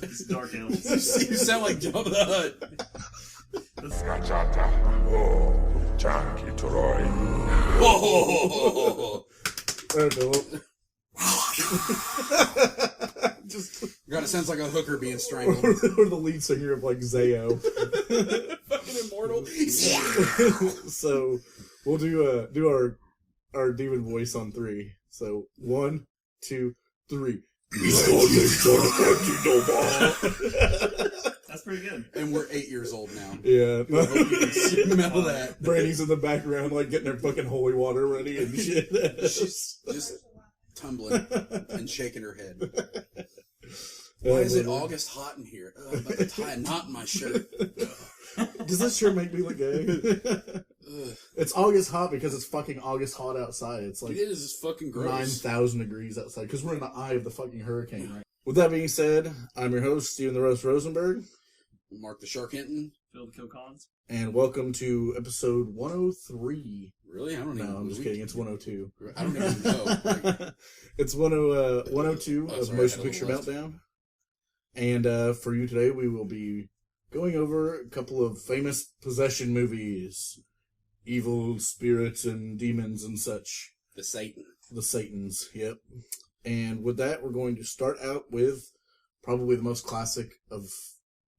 It's Dark Elves. You sound like Jabba the Hutt. Whoa! Just God, it sounds like a hooker being strangled. or the lead singer of like Zayo. Fucking immortal. So we'll do our demon voice on 3. So 1, 2, 3. That's pretty good. And we're 8 years old now. Yeah. I hope you can smell that. Brandy's in the background, like getting her fucking holy water ready and shit. She's just tumbling and shaking her head. Why is it August hot in here? I'm about to tie a knot in my shirt. Does this shirt make me look gay? It's August hot because it's fucking August hot outside. It's like it is. It's fucking gross. 9,000 degrees outside because we're in the eye of the fucking hurricane, right? With that being said, I'm your host, Steven the Roast Rosenberg. Mark the Shark Hinton. Phil the Kill Collins. And welcome to episode 103. Really? I don't even know. No, I'm just kidding. It's 102. I don't even know. Like, it's 102 of sorry, Motion Picture Meltdown. And for you today, we will be going over a couple of famous possession movies. Evil spirits and demons and such. The Satan. The Satans, yep. And with that, we're going to start out with probably the most classic of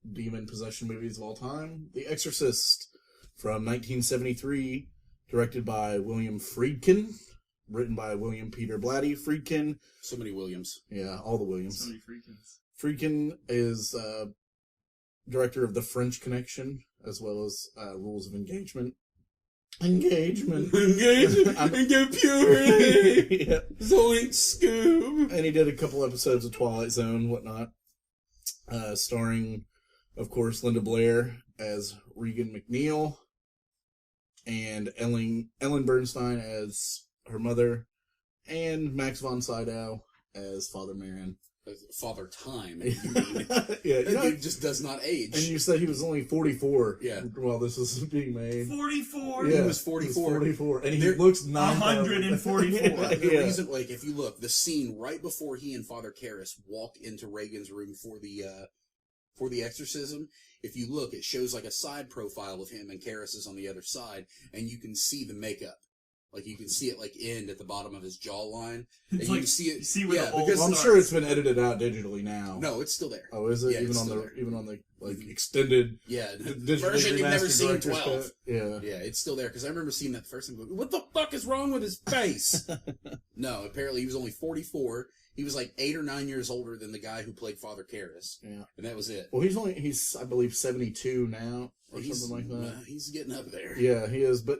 demon possession movies of all time, The Exorcist, from 1973, directed by William Friedkin, written by William Peter Blatty. Friedkin. So many Williams. Yeah, all the Williams. So many Freakins. Friedkin is director of The French Connection, as well as Rules of Engagement. Engagement. And get purity. Yeah. Zoink Scoob. And he did a couple episodes of Twilight Zone, whatnot. Starring, of course, Linda Blair as Regan McNeil. And Ellen Bernstein as her mother. And Max von Sydow as Father Merrin. Father Time. Yeah, That dude just does not age. And you said he was only 44 Yeah. while this was being made. 44? Yeah, He was 44. 44. And he looks 144. The reason, like, if you look, the scene right before he and Father Karras walk into Reagan's room for the exorcism, if you look, it shows like a side profile of him and Karras is on the other side, and you can see the makeup. Like, you can see it, like, end at the bottom of his jawline. And It's you like, can see it. you see where the old because I'm starts. sure it's been edited out digitally now. No, it's still there. Oh, is it? Yeah, even it's on still the there. even on the like extended Yeah, the digitally version you've never remastered seen, director's 12. cut? Yeah. Yeah, it's still there, because I remember seeing that the first time. What the fuck is wrong with his face? No, apparently he was only 44. He was like 8 or 9 years older than the guy who played Father Karras. Yeah. And that was it. Well, he's I believe 72 now or something like that. He's getting up there. Yeah, he is. But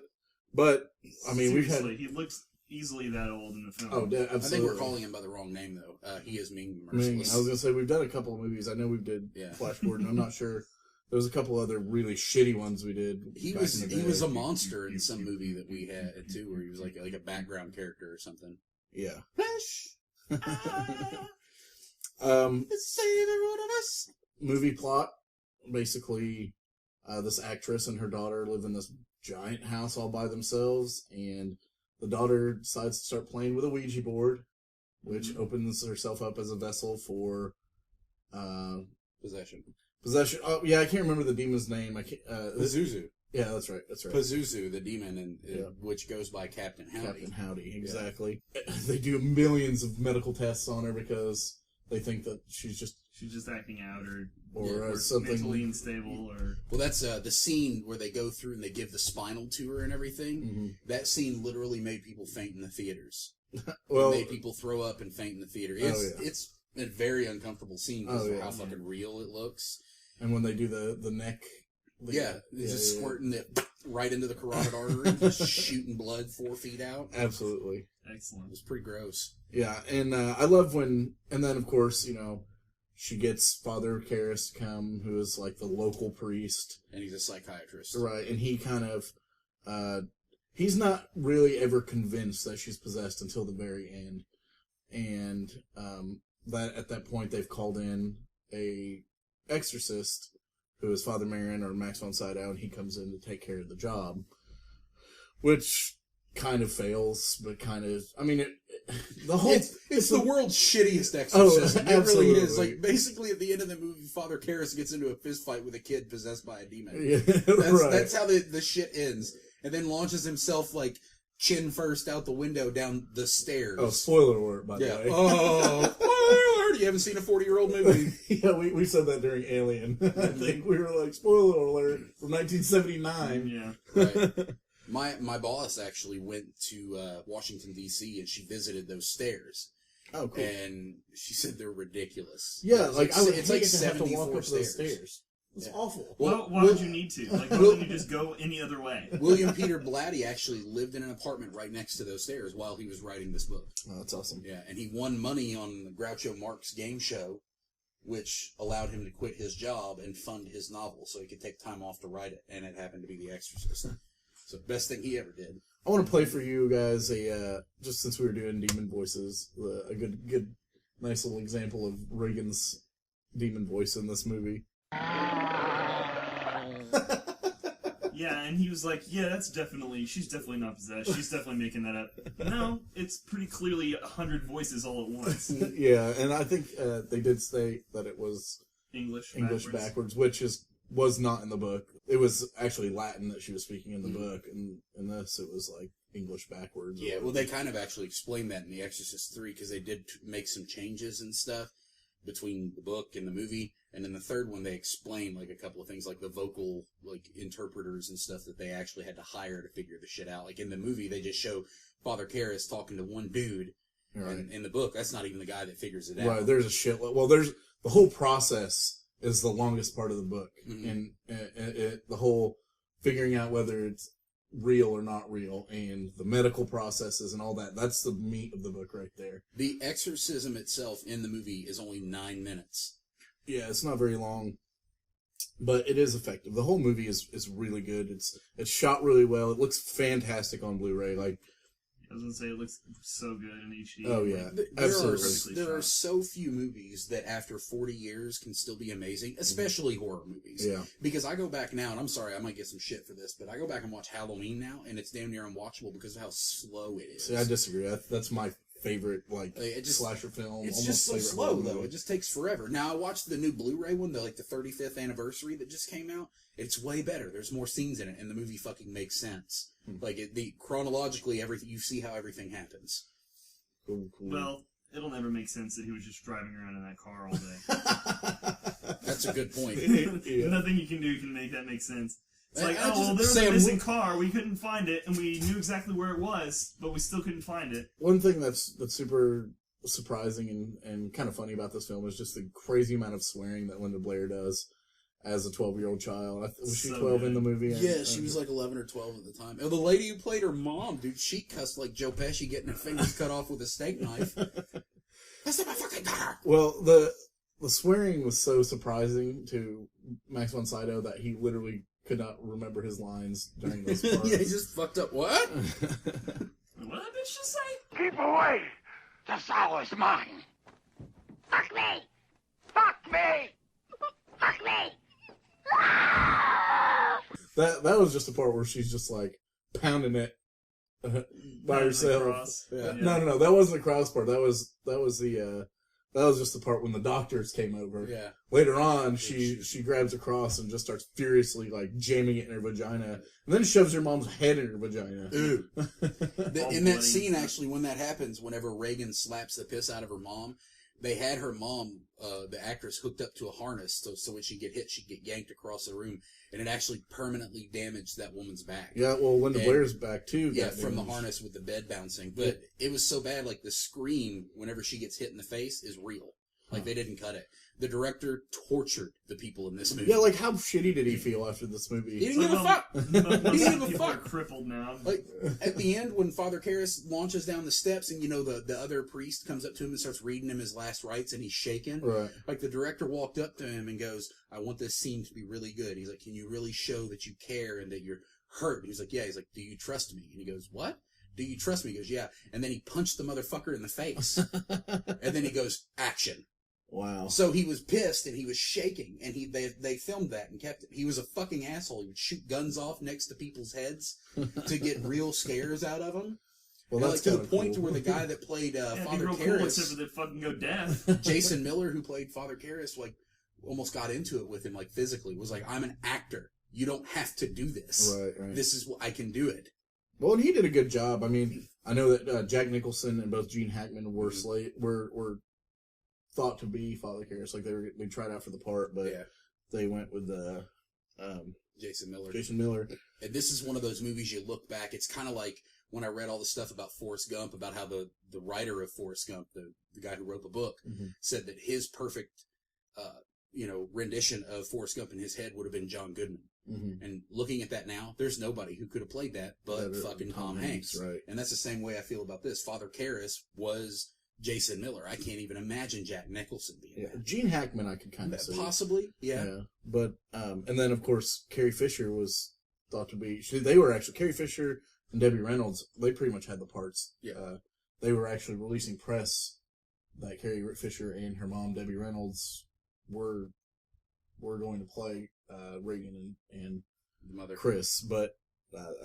I mean, Seriously, he looks easily that old in the film. Oh, yeah, absolutely. I think we're calling him by the wrong name, though. He is Ming I mean, Merciless. I was gonna say we've done a couple of movies. I know we did Flash Gordon. I'm not sure. There was a couple other really shitty ones we did. He was a monster in some movie that we had too, where he was like a background character or something. Yeah. Flash. Movie plot. Basically, this actress and her daughter live in this giant house all by themselves, and the daughter decides to start playing with a Ouija board, which opens herself up as a vessel for Possession. Oh, yeah, I can't remember the demon's name. Pazuzu. Yeah, that's right. Pazuzu, the demon, which goes by Captain Howdy. Captain Howdy, exactly. Yeah. They do millions of medical tests on her because they think that she's just acting out or or something mentally unstable or... Well, that's the scene where they go through and they give the spinal to her and everything. Mm-hmm. That scene literally made people faint in the theaters. Well, it made people throw up and faint in the theater. It's a very uncomfortable scene because of how fucking real it looks. And when they do the neck... just squirting it right into the carotid artery, just shooting blood 4 feet out. Absolutely. Excellent. It was pretty gross. Yeah, and I love when... And then, of course, she gets Father Karras to come, who is like the local priest. And he's a psychiatrist. Right, and he kind of... he's not really ever convinced that she's possessed until the very end. And that at that point, they've called in a exorcist, who is Father Merrin or Max von Sydow, and he comes in to take care of the job. Which kind of fails, but kind of... I mean, the whole it's the world's shittiest exorcism. It really is. absolutely. Like, basically, at the end of the movie, Father Karras gets into a fist fight with a kid possessed by a demon. Yeah, That's how the shit ends. And then launches himself, like, chin first out the window down the stairs. Oh, spoiler alert, by the way. Oh, spoiler alert! You haven't seen a 40-year-old movie. Yeah, we said that during Alien. I think we were like, spoiler alert, from 1979. Yeah. Right. My boss actually went to Washington, D.C., and she visited those stairs. Oh, cool. And she said they're ridiculous. Yeah, It's like I would it's hate like to have to 74 walk up those stairs. stairs. It's Yeah. awful. Well, why would you need to? Like, why wouldn't you just go any other way? William Peter Blatty actually lived in an apartment right next to those stairs while he was writing this book. Oh, that's awesome. Yeah, and he won money on Groucho Marx game show, which allowed him to quit his job and fund his novel so he could take time off to write it, and it happened to be The Exorcist. So best thing he ever did. I want to play for you guys just since we were doing demon voices, a good, nice little example of Reagan's demon voice in this movie. Yeah, and he was like, yeah, she's definitely not possessed. She's definitely making that up. No, it's pretty clearly 100 voices all at once. Yeah, and I think they did state that it was English backwards, which was not in the book. It was actually Latin that she was speaking in the book, and in this it was like English backwards. Yeah, well, they kind of actually explained that in The Exorcist 3 because they did make some changes and stuff between the book and the movie. And in the third one, they explained like a couple of things, like the vocal like interpreters and stuff that they actually had to hire to figure the shit out. Like in the movie, they just show Father Karras talking to one dude, Right. and in the book, that's not even the guy that figures it out. Right, there's a shit. Well, there's the whole process is the longest part of the book, and the whole figuring out whether it's real or not real, and the medical processes and all that. That's the meat of the book right there. The exorcism itself in the movie is only 9 minutes. Yeah, it's not very long, but it is effective. The whole movie is really good. It's shot really well. It looks fantastic on Blu-ray. Like, I was gonna say, it looks so good in HD. oh yeah, There absolutely. are so few movies that after 40 years can still be amazing, especially horror movies. Yeah. Because I go back now, and I'm sorry, I might get some shit for this, but I go back and watch Halloween now, and it's damn near unwatchable because of how slow it is. See, I disagree. That's my favorite slasher film. It's almost just so favorite slow, horror though. movie. It just takes forever. Now, I watched the new Blu-ray one, the 35th anniversary that just came out. It's way better. There's more scenes in it, and the movie fucking makes sense. Like, chronologically, everything, you see how everything happens. Cool. Well, it'll never make sense that he was just driving around in that car all day. That's a good point. Yeah. Nothing you can do can make that make sense. It's like, I oh, well, just- there was Sam, a missing car. We couldn't find it, and we knew exactly where it was, but we still couldn't find it. One thing that's super surprising and kind of funny about this film is just the crazy amount of swearing that Linda Blair does as a 12-year-old child. Was she So 12 good. in the movie? Yeah, she was like 11 or 12 at the time. And the lady who played her mom, dude, she cussed like Joe Pesci getting her fingers cut off with a steak knife. That's not my fucking car! Well, the swearing was so surprising to Max von Sydow that he literally could not remember his lines during those parts. Yeah, he just fucked up. What? What did that bitch just say? Keep away! The soul is mine! Fuck me! Fuck me! Fuck me! That was just the part where she's just like pounding it by Pounding herself. the cross. Yeah. Yeah. No, that wasn't the cross part. That was just the part when the doctors came over. Yeah. Later on, she grabs a cross and just starts furiously like jamming it in her vagina, and then shoves her mom's head in her vagina. Ooh. All In that bloody scene, and actually, when that happens, whenever Reagan slaps the piss out of her mom, they had her mom, the actress, hooked up to a harness, so when she'd get hit, she'd get yanked across the room, and it actually permanently damaged that woman's back. Yeah, well, Linda And- Blair's back too. Yeah, got from the damaged. harness with the bed bouncing. But it was so bad, like, the scream whenever she gets hit in the face is real. Like, they didn't cut it. The director tortured the people in this movie. Yeah, like how shitty did he feel after this movie? He didn't give a fuck! Most He didn't give a people are fuck! crippled now. Like, at the end, when Father Karras launches down the steps and, the other priest comes up to him and starts reading him his last rites and he's shaking. Right. Like, the director walked up to him and goes, I want this scene to be really good. He's like, can you really show that you care and that you're hurt? And he's like, yeah. He's like, do you trust me? And he goes, what? Do you trust me? He goes, yeah. And then he punched the motherfucker in the face. And then he goes, action. Wow. So he was pissed and he was shaking, and they filmed that and kept it. He was a fucking asshole. He would shoot guns off next to people's heads to get real scares out of them. Well, and, that's like, to the kinda point cool. to where the guy that played It'd be Father real cool except Karras, for they fucking go deaf. Jason Miller, who played Father Karras, like almost got into it with him, like physically. Was like, I'm an actor. You don't have to do this. Right. This is what I can do it. Well, and he did a good job. I mean, I know that Jack Nicholson and both Gene Hackman were were thought to be Father Karras. Like they tried out for the part, but they went with the Jason Miller. Jason Miller. And this is one of those movies you look back. It's kind of like when I read all the stuff about Forrest Gump, about how the writer of Forrest Gump, the guy who wrote the book, said that his perfect, rendition of Forrest Gump in his head would have been John Goodman. Mm-hmm. And looking at that now, there's nobody who could have played that but fucking Tom Hanks. Right. And that's the same way I feel about this. Father Karras was Jason Miller. I can't even imagine Jack Nicholson being that. Gene Hackman I could kind of see. Possibly, yeah. But, and then, of course, Carrie Fisher was thought to be... They were actually... Carrie Fisher and Debbie Reynolds, they pretty much had the parts. Yeah. They were actually releasing press that Carrie Fisher and her mom, Debbie Reynolds, were going to play Reagan and Mother Chris, but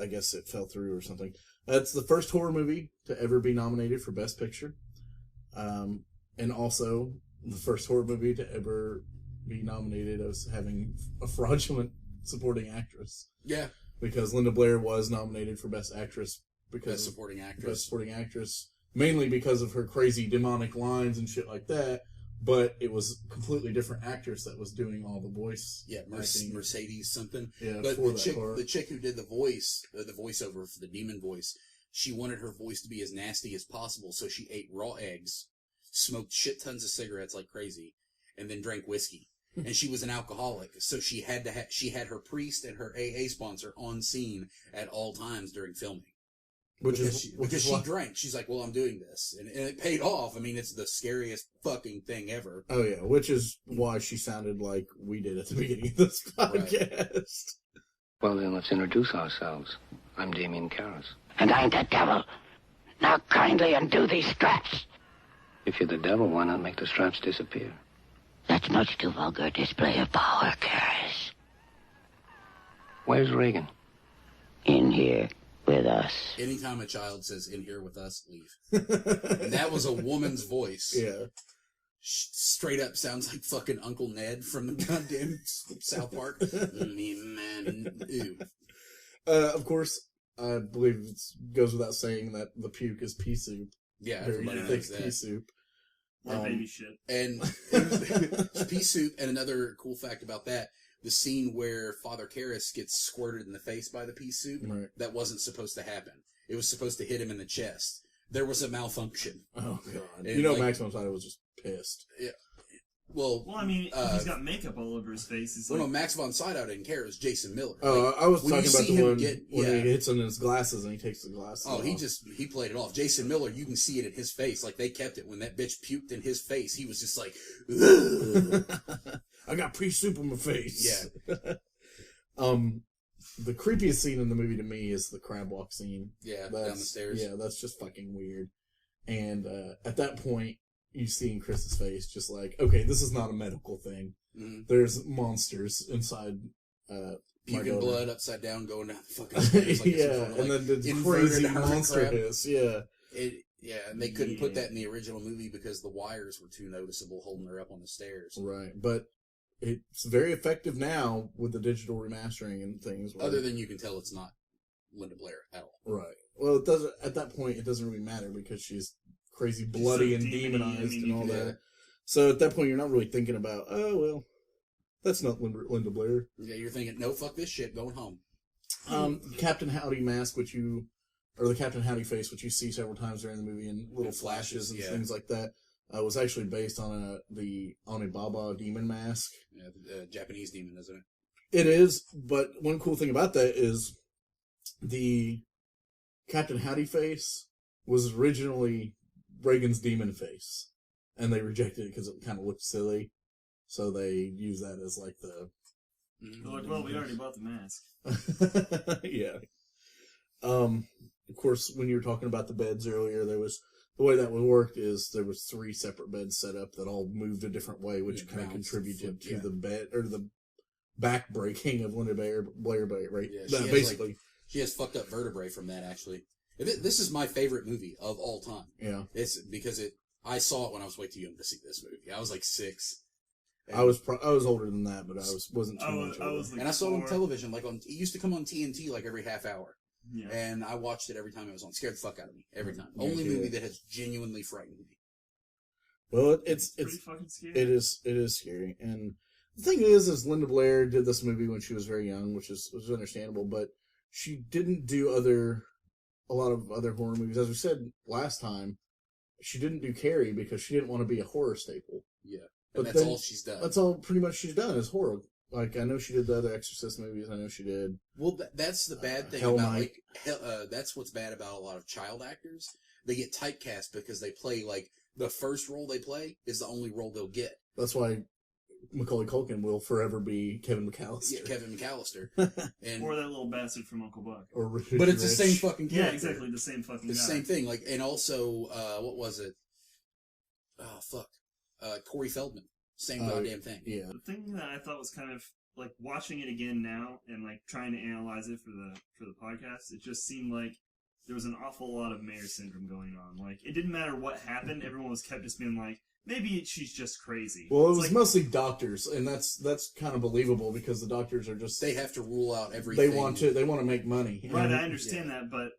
I guess it fell through or something. It's the first horror movie to ever be nominated for Best Picture, and also the first horror movie to ever be nominated as having a fraudulent supporting actress. Yeah, because Linda Blair was nominated for Best Actress Best Supporting Actress, mainly because of her crazy demonic lines and shit like that. But it was a completely different actress that was doing all the voice. Yeah, Mercedes something. Yeah, but the chick who did the voiceover for the demon voice, she wanted her voice to be as nasty as possible, so she ate raw eggs, smoked shit tons of cigarettes like crazy, and then drank whiskey. And she was an alcoholic, so she had her priest and her AA sponsor on scene at all times during filming. Because she drank. She's like, well, I'm doing this. And it paid off. I mean, it's the scariest fucking thing ever. Oh, yeah. Which is why she sounded like we did at the beginning of this podcast. Right. Well, then, let's introduce ourselves. I'm Damien Karras. And I'm the devil. Now kindly undo these straps. If you're the devil, why not make the straps disappear? That's much too vulgar a display of power, Karras. Where's Reagan? In here. With us. Anytime a child says, in here with us, leave. And that was a woman's voice. Yeah. Straight up sounds like fucking Uncle Ned from the goddamn South Park. Ew. Of course, I believe it goes without saying that the puke is pea soup. Yeah, very everybody thick knows that. Pea soup. Or baby shit. And pea soup, and another cool fact about that, the scene where Father Karras gets squirted in the face by the pea soup, right. That wasn't supposed to happen. It was supposed to hit him in the chest. There was a malfunction. Oh, God. And Max von Sydow was just pissed. Yeah. Well, I mean, he's got makeup all over his face. It's no, Max von Sydow didn't care. It was Jason Miller. Oh, I was talking about the one when he hits on his glasses and he takes the glasses off. He played it off. Jason Miller, you can see it in his face. Like, they kept it. When that bitch puked in his face, he was just like, I got pea soup on my face. Yeah. The creepiest scene in the movie to me is the crab walk scene. Yeah, down the stairs. Yeah, that's just fucking weird. And at that point, you see in Chris's face, just like, okay, this is not a medical thing. Mm-hmm. There's monsters inside. Puking blood upside down, going down the fucking stairs. Like and then the crazy monster hiss. Yeah. And they couldn't put that in the original movie because the wires were too noticeable holding her up on the stairs. Right, but it's very effective now with the digital remastering and things. Other than you can tell it's not Linda Blair at all. Right. Well, it doesn't. At that point, it doesn't really matter because she's crazy, bloody, and demonized and all that. So at that point, you're not really thinking about, oh well, that's not Linda Blair. Yeah, you're thinking, no, fuck this shit, going home. Captain Howdy mask, or the Captain Howdy face, which you see several times during the movie in little flashes and things like that, was actually based on the Onibaba demon mask. Yeah, the Japanese demon, isn't it? It is, but one cool thing about that is the Captain Howdy face was originally Reagan's demon face, and they rejected it because it kind of looked silly, so they use that as like the... They're like, well, we already bought the mask. Yeah. Of course, when you were talking about the beds earlier, the way that worked is there was 3 separate beds set up that all moved a different way, which kind of contributed to the bed, or the back breaking of Linda Blair, right? Yeah, basically. she has fucked up vertebrae from that, actually. This is my favorite movie of all time. Yeah. It's because I saw it when I was way too young to see this movie. I was like 6. I was older than that, but wasn't too much older. Like and I saw it on television, like it used to come on TNT like every half hour. Yeah. And I watched it every time it was on. Scared the fuck out of me every time. Only movie that has genuinely frightened me. Well, it's pretty fucking scary. It is scary. And the thing is Linda Blair did this movie when she was very young, which was understandable, but she didn't do a lot of other horror movies. As we said last time, she didn't do Carrie because she didn't want to be a horror staple. Yeah. But that's all she's done. That's all pretty much she's done is horror. Like, I know she did the other Exorcist movies. I know she did. Well, that's the bad thing Hell about, Night. That's what's bad about a lot of child actors. They get typecast because they play, like, the first role they play is the only role they'll get. That's why Macaulay Culkin will forever be Kevin McAllister. Yeah, Kevin McAllister. And, or that little bastard from Uncle Buck. Or but it's the same fucking character. Yeah, exactly, the same fucking guy. The same thing. Like, and also, what was it? Oh, fuck. Corey Feldman. Same goddamn thing. Yeah. The thing that I thought was kind of, like, watching it again now and, like, trying to analyze it for the podcast, it just seemed like there was an awful lot of Mayer syndrome going on. Like, it didn't matter what happened, everyone was kept just being like, maybe she's just crazy. Well, it was like, mostly doctors, and that's kind of believable because the doctors are just... They have to rule out everything. They want to make money. Right, I understand that, but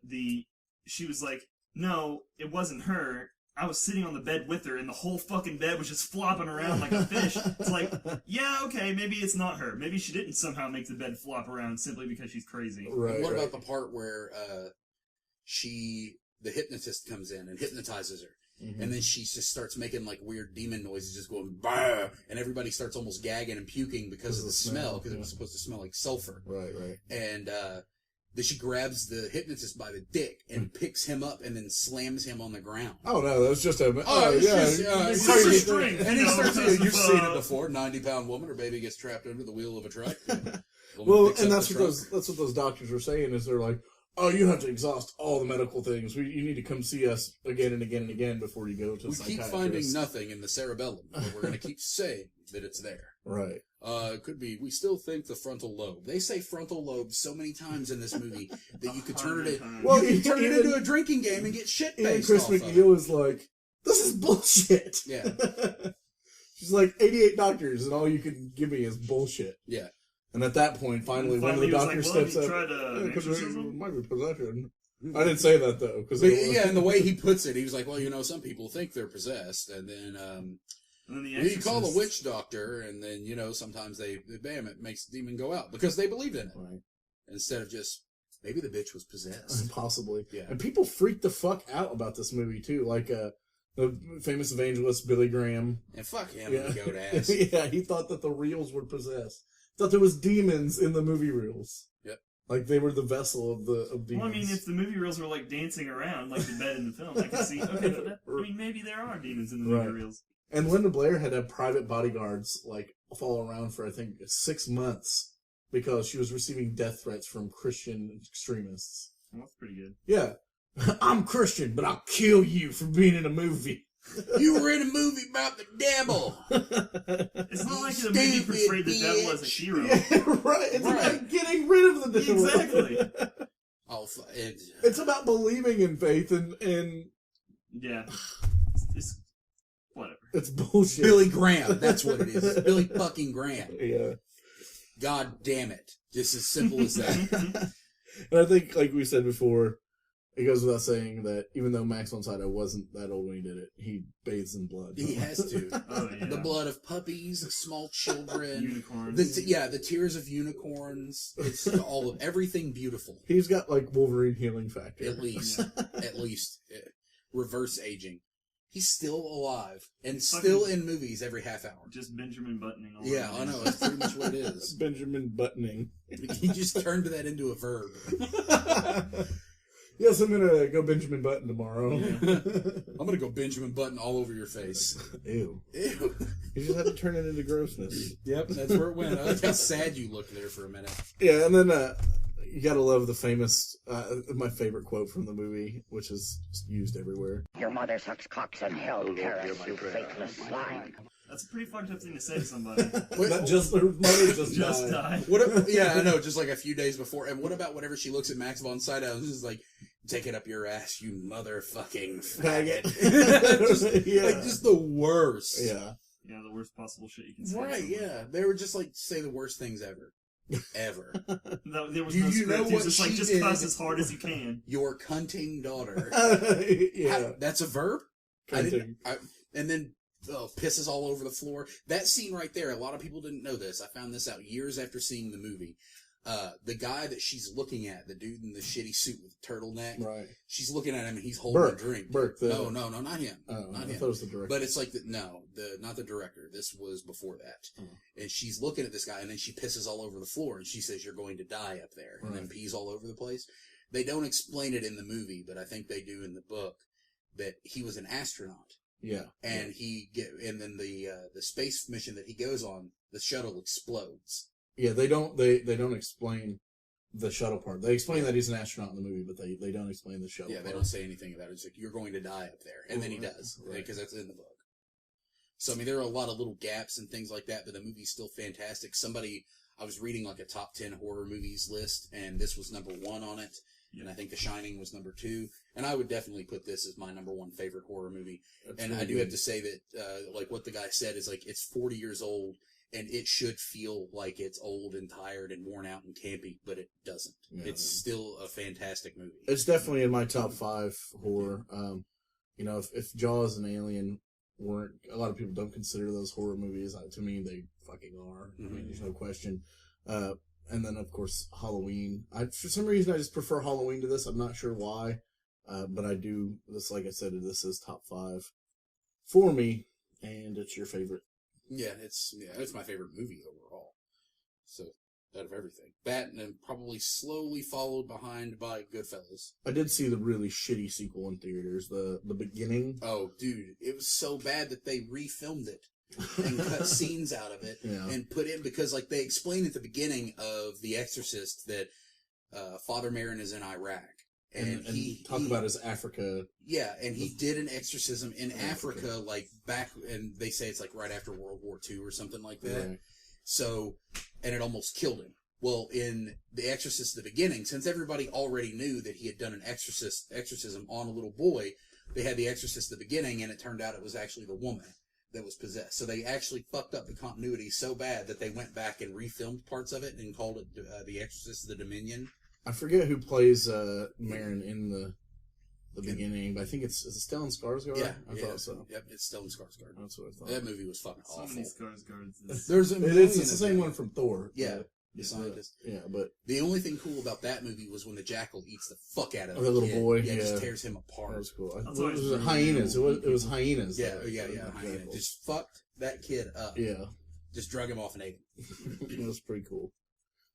she was like, no, it wasn't her. I was sitting on the bed with her, and the whole fucking bed was just flopping around like a fish. It's like, yeah, okay, maybe it's not her. Maybe she didn't somehow make the bed flop around simply because she's crazy. Right. What about the part where the hypnotist comes in and hypnotizes her, and then she just starts making like weird demon noises, just going bah, and everybody starts almost gagging and puking because of the smell, because it was supposed to smell like sulfur. Right. And then she grabs the hypnotist by the dick and picks him up and then slams him on the ground. Oh no, that was just a... it's just a string. And he starts, you've seen it before, 90-pound woman, her baby gets trapped under the wheel of a truck. Well, and that's what those doctors were saying, is they're like, oh, you have to exhaust all the medical things. You need to come see us again and again and again before you go to the psychiatrist. We keep finding nothing in the cerebellum, but we're going to keep saying that it's there. Right. It could be, we still think the frontal lobe. They say frontal lobe so many times in this movie that you could turn it into a drinking game and get shit based Chris off McNeil of is like, this is bullshit. Yeah. She's like, 88 doctors, and all you can give me is bullshit. Yeah. And at that point, finally one of the doctors steps up. Tried an exorcism? Might be possession. I didn't say that, though. And the way he puts it, he was like, well, some people think they're possessed, and then... you call the witch doctor, and then, sometimes bam, it makes the demon go out, because they believed in it. Right. Instead of just, maybe the bitch was possessed. Possibly. Yeah. And people freaked the fuck out about this movie, too. Like, the famous evangelist Billy Graham. And fuck him, yeah. He goat ass. Yeah, he thought that the reels were possessed. Thought there was demons in the movie reels. Yep. Like, they were the vessel of demons. Well, I mean, if the movie reels were, like, dancing around, like the bed in the film, I can see, okay, maybe there are demons in the movie reels. And Linda Blair had private bodyguards, like, follow around for, I think, 6 months because she was receiving death threats from Christian extremists. Well, that's pretty good. Yeah. I'm Christian, but I'll kill you for being in a movie. You were in a movie about the devil. It's not like the movie portrayed the devil as a hero. Yeah, right. It's about getting rid of the devil. Exactly. It's about believing in faith and yeah. It's whatever. It's bullshit. Billy Graham. That's what it is. It's Billy fucking Graham. Yeah. God damn it. Just as simple as that. And I think, like we said before, it goes without saying that even though Max von Sydow wasn't that old when he did it, he bathes in blood. He has to. Oh, yeah. The blood of puppies, small children, unicorns. The tears of unicorns. It's all of everything beautiful. He's got like Wolverine healing factor. At least. At least. Reverse aging. He's still alive and still in movies every half hour. Just Benjamin buttoning all Yeah, I know. That's pretty much what it is. Benjamin buttoning. He just turned that into a verb. Yes, I'm gonna go Benjamin Button tomorrow. Yeah. I'm gonna go Benjamin Button all over your face. Ew. Ew. You just had to turn it into grossness. Yep, that's where it went. I like how sad you looked there for a minute. Yeah, and then you gotta love the famous, my favorite quote from the movie, which is just used everywhere. Your mother sucks cocks in hell, Karis, you faithless swine. That's a pretty fucked up thing to say to somebody. Not just her mother just died. Yeah, I know, just like a few days before. And what about whenever she looks at Max von Sydow and is like, Take it up your ass, you motherfucking Faggot. faggot. Yeah. Like, just the worst. Yeah. Yeah, the worst possible shit you can say. Right, yeah. They were just like, say the worst things ever. Ever. No, there was Do no you know script. He was what just like, she just did? cuss as hard as you can. Your cunting daughter. Yeah. That's a verb? Cunting. And then pisses all over the floor. That scene right there, a lot of people didn't know this. I found this out years after seeing the movie. The guy that she's looking at, the dude in the shitty suit with the turtleneck, Right. she's looking at him and he's holding a drink. Burke. No, not him. Oh, Not I him. thought it was the director. But it's like, not the director. This was before that. Oh. And she's looking at this guy, and then she pisses all over the floor, and she says, "You're going to die up there," and then Right. pees all over the place. They don't explain it in the movie, but I think they do in the book, that he was an astronaut. Yeah. And and then the space mission that he goes on, the shuttle explodes. Yeah, they don't explain the shuttle part. They explain that he's an astronaut in the movie, but they don't explain the shuttle Yeah, part. they don't say anything about it. It's like, you're going to die up there. And then he Right. does, Right. because that's in the book. So, I mean, there are a lot of little gaps and things like that, but the movie's still fantastic. I was reading like a top 10 horror movies list, and this was number 1 on it. And I think The Shining was number 2. And I would definitely put this as my number 1 favorite horror movie. That's and really I do good. have to say that, like what the guy said is like, it's 40 years old, and it should feel like it's old and tired and worn out and campy, but it doesn't. Yeah. It's still a fantastic movie. It's definitely in my top 5 horror. If Jaws and Alien weren't, a lot of people don't consider those horror movies. To me, they fucking are. I mean, there's no question. And then, of course, Halloween. For some reason, I just prefer Halloween to this. I'm not sure why. But I do. This, like I said, this is top 5 for me. And it's your favorite. Yeah, it's my favorite movie overall. So, out of everything. That, and then probably slowly followed behind by Goodfellas. I did see the really shitty sequel in theaters, the beginning. Oh, dude, it was so bad that they refilmed it and cut scenes out of it Yeah. and put in, because like they explained at the beginning of The Exorcist that Father Merrin is in Iraq. And he talk about his Africa. Yeah, and he did an exorcism in Africa, like back, and they say it's like right after World War II or something like that. Right. So, and it almost killed him. Well, in The Exorcist at the beginning, since everybody already knew that he had done an exorcism on a little boy, they had The Exorcist at the beginning, and it turned out it was actually the woman that was possessed. So they actually fucked up the continuity so bad that they went back and refilmed parts of it and called it The Exorcist: The Dominion. I forget who plays Marin in the beginning, but I think is it Stellan Skarsgård? Yeah, I thought so. Yep, it's Stellan Skarsgård. That's what I thought. That movie was fucking So awful. many Skarsgårds. is- There's a million It's the of same them. one from Thor. Yeah, but the it's scientist. Yeah, but The only thing cool about that movie was when the jackal eats the fuck out of Oh, the little kid. boy, Yeah, just yeah. tears him that apart. was cool. That's It always was really hyenas. cool. It was hyenas. Yeah, though, yeah. not Hyena. jackals. Just fucked that kid up. Yeah, Just drug him off and ate him. it was pretty cool.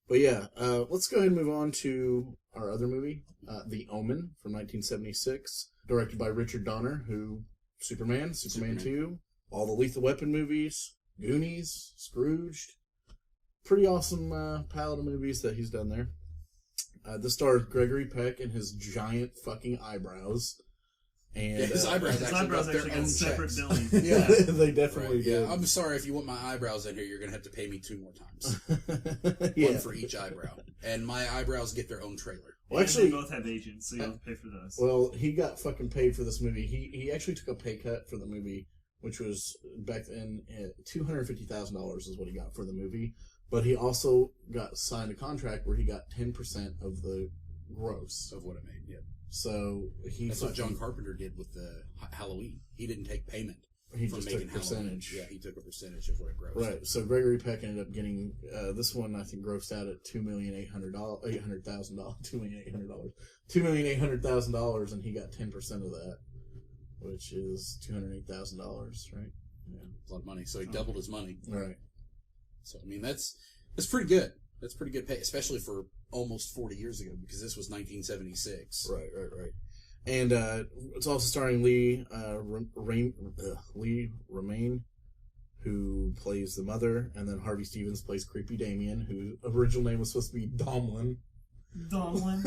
But yeah, let's go ahead and move on to our other movie, The Omen from 1976, directed by Richard Donner, who Superman 2, all the Lethal Weapon movies, Goonies, Scrooged. Pretty awesome palette of movies that he's done there. This stars Gregory Peck and his giant fucking eyebrows. And Yeah, his eyebrows His actually eyebrows got their actually own got separate checks. billing. Yeah. they definitely Right, did. yeah. I'm sorry, if you want my eyebrows in here, you're going to have to pay me 2 more times. Yeah. One for each eyebrow. And my eyebrows get their own trailer. Well, And actually, we both have agents, so you have to pay for those. well, he got fucking paid for this movie. He actually took a pay cut for the movie, which was back then $250,000 is what he got for the movie. But he also signed a contract where he got 10% of the gross. Of what it made, yeah. So That's what John Carpenter did with the Halloween. He didn't take payment he for just making took a percentage. Halloween. Yeah, he took a percentage of what it grossed. Right. So Gregory Peck ended up getting this one. I think grossed out at $2,800,000, and he got 10% of that, which is $208,000. Right. Yeah. A lot of money. So he doubled his money. Right. So I mean that's pretty good. That's pretty good pay, especially for almost 40 years ago, because this was 1976. Right. And it's also starring Lee Remain, who plays the mother, and then Harvey Stevens plays Creepy Damien, whose original name was supposed to be Domlin. Domlin.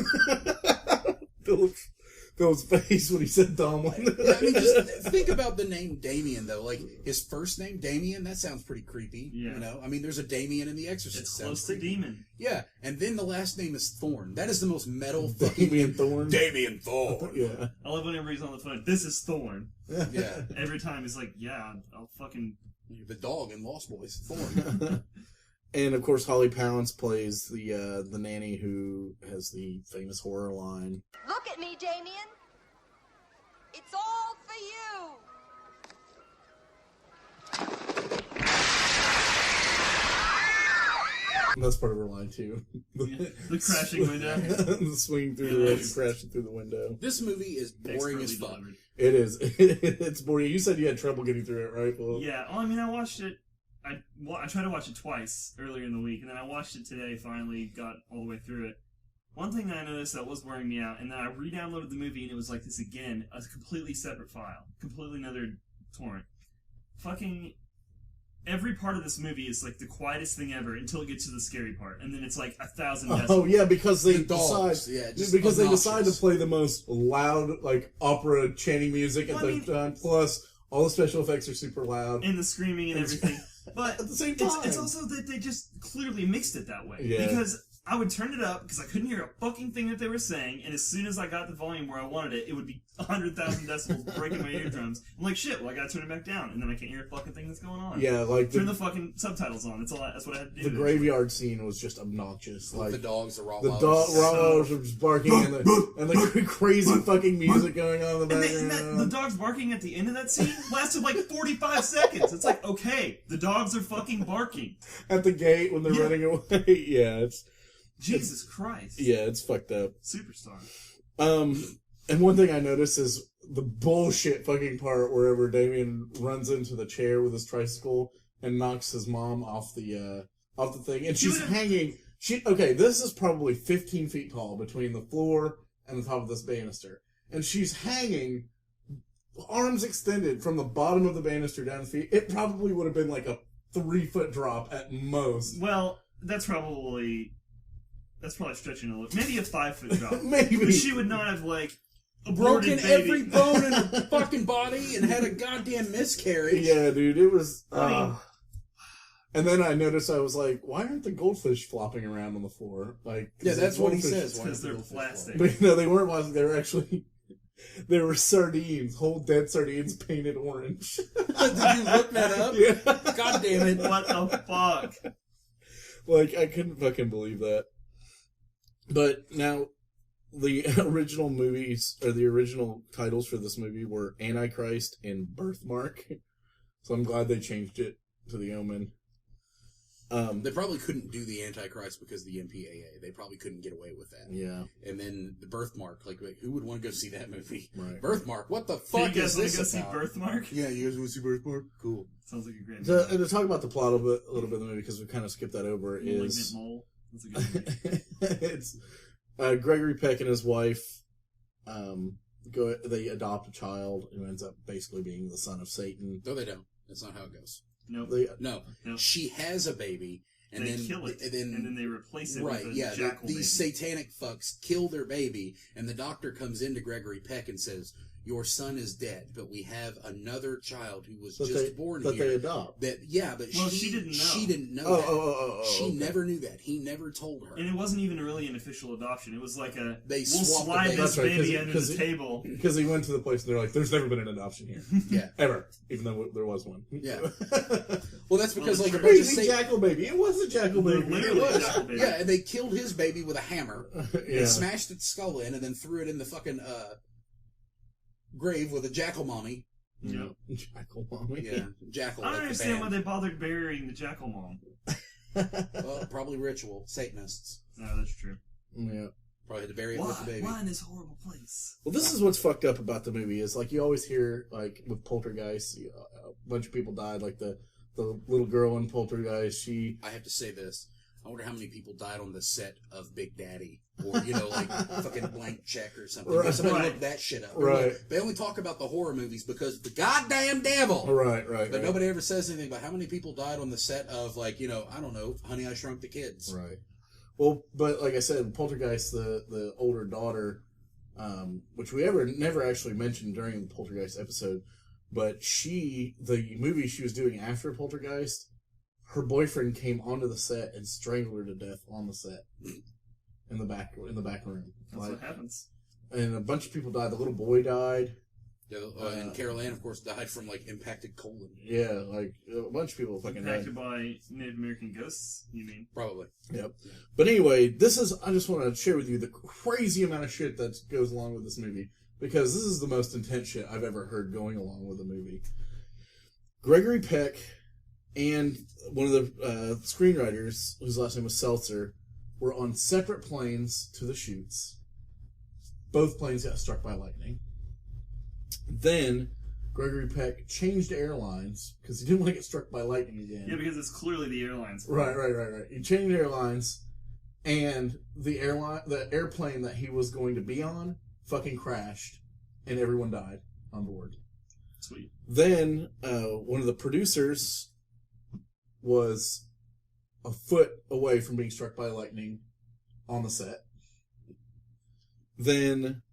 Philip's face when he said Tomlin. Yeah, I mean, just think about the name Damien, though. Like, his first name, Damien, that sounds pretty creepy. Yeah. You know? I mean, there's a Damien in The Exorcist. It's close to demon. Yeah, and then the last name is Thorn. That is the most metal fucking... Damien Thorn. Damien Thorn. Yeah. I love whenever he's on the phone. This is Thorn. Yeah. Every time he's like, yeah, I'll fucking... The dog in Lost Boys, Thorn. And, of course, Holly Palance plays the nanny who has the famous horror line. Look at me, Damien. It's all for you. That's part of her line, too. The crashing window. The swing through the roof, crashing through the window. This movie is boring as Expertly fuck. delivered. It is. It's boring. You said you had trouble getting through it, right? Well, Yeah, well, I mean, I watched it. I tried to watch it twice earlier in the week, and then I watched it today, finally got all the way through it. One thing that I noticed that was wearing me out, and then I re-downloaded the movie, and it was like this again, a completely separate file. Completely another torrent. Fucking... Every part of this movie is like the quietest thing ever until it gets to the scary part, and then it's like 1,000 decibels. Oh yeah, because they The dogs, decide. yeah, just because they decide to obnoxious. play the most loud, like opera chanting music at Well, I the mean- time. Plus, all the special effects are super loud. And the screaming and everything. But At the same it's time. also that they just clearly mixed it that way. Yeah. Because I would turn it up because I couldn't hear a fucking thing that they were saying, and as soon as I got the volume where I wanted it, it would be 100,000 decibels breaking my eardrums. I'm like, shit, well, I gotta turn it back down, and then I can't hear a fucking thing that's going on. Yeah, like Turn the fucking subtitles on. That's what I had to do. the graveyard scene was just obnoxious. Like the dogs, the the Rottweilers. Rottweilers were just barking, and the crazy fucking music going on in the And background. the dogs barking at the end of that scene lasted like 45 seconds. It's like, okay, the dogs are fucking barking. At the gate when they're Yeah. running away. Yeah, it's Jesus Christ. it's fucked up. Superstar. And one thing I noticed is the bullshit fucking part wherever Damien runs into the chair with his tricycle and knocks his mom off the thing, and she's Dude. hanging. This is probably 15 feet tall between the floor and the top of this banister, and she's hanging, arms extended from the bottom of the banister down the feet. It probably would have been like a 3-foot drop at most. Well, that's probably stretching a little. Maybe a 5-foot drop. Maybe. But she would not have, like, Broken aborted baby. every bone in her fucking body and had a goddamn miscarriage. Yeah, dude, it was. I mean- And then I noticed, I was like, why aren't the goldfish flopping around on the floor? Like, 'cause Yeah, that's the what he goldfish- says. Why because is the they're goldfish plastic. But no, they weren't plastic. They were actually, they were sardines, whole dead sardines painted orange. Did you look that up? Yeah. God damn it. What the fuck? Like, I couldn't fucking believe that. But now, the original movies, or the original titles for this movie were Antichrist and Birthmark. So I'm glad they changed it to The Omen. They probably couldn't do the Antichrist because of the MPAA. They probably couldn't get away with that. Yeah, And then the Birthmark, like who would want to go see that movie? right. Birthmark, what the Do fuck you is guys want this to go see about? Birthmark? Yeah, you guys want to see Birthmark? Cool. Sounds like a great To talk about the plot a little bit of the movie, because we kind of skipped that over, Malignant is Mole. That's a good movie. it's Gregory Peck and his wife they adopt a child who ends up basically being the son of Satan. No, they don't. That's not how it goes. Nope. No. No. She has a baby, and they then kill it, and and then they replace it right, with a yeah. jackal These baby. satanic fucks kill their baby, and the doctor comes into Gregory Peck and says, "Your son is dead, but we have another child who was just born that here." they adopt. But Well, she didn't know. She didn't know Oh, that. oh, She okay. never knew that. He never told her. And it wasn't even really an official adoption. It was like a, They we'll swapped the slide baby. this That's right, baby 'cause- under 'cause the it- table. Because he went to the place and they're like, "There's never been an adoption here, Yeah. ever," even though there was one. Yeah. Well, that's because Well, like a bunch of Crazy jackal baby. It was a jackal baby. Literally. It was. Jackal baby. Yeah, and they killed his baby with a hammer. Yeah. And smashed its skull in, and then threw it in the fucking grave with a jackal mommy. Yeah. Jackal mommy. Yeah, jackal. I don't like the understand why band. they bothered burying the jackal mom. Well, probably ritual. Satanists. No, that's true. Yeah. Probably had to bury it with the baby. Why in this horrible place? Well, this is what's fucked up about the movie is like you always hear like with Poltergeist, a bunch of people died. Like the little girl in Poltergeist, she I have to say this. I wonder how many people died on the set of Big Daddy. Or, like fucking Blank Check or something. Right. Somebody look that shit up. Right. They only talk about the horror movies because of the goddamn devil. right. But nobody ever says anything about how many people died on the set of, like, I don't know, Honey, I Shrunk the Kids. Right. Well, but like I said, Poltergeist, the older daughter which we never actually mentioned during the Poltergeist episode, but the movie she was doing after Poltergeist, her boyfriend came onto the set and strangled her to death on the set in the back room. That's what happens. And a bunch of people died. The little boy died. And Carol Ann, of course, died from impacted colon. Yeah, a bunch of people fucking died. Impacted by Native American ghosts, you mean? Probably. Yep. But anyway, I just want to share with you the crazy amount of shit that goes along with this movie, because this is the most intense shit I've ever heard going along with a movie. Gregory Peck and one of the screenwriters, whose last name was Seltzer, were on separate planes to the shoots. Both planes got struck by lightning. Then Gregory Peck changed airlines because he didn't want to get struck by lightning again. Yeah, because it's clearly the airline's fault. Right. He changed airlines, and the airplane that he was going to be on fucking crashed, and everyone died on board. Sweet. Then one of the producers was a foot away from being struck by lightning on the set. Then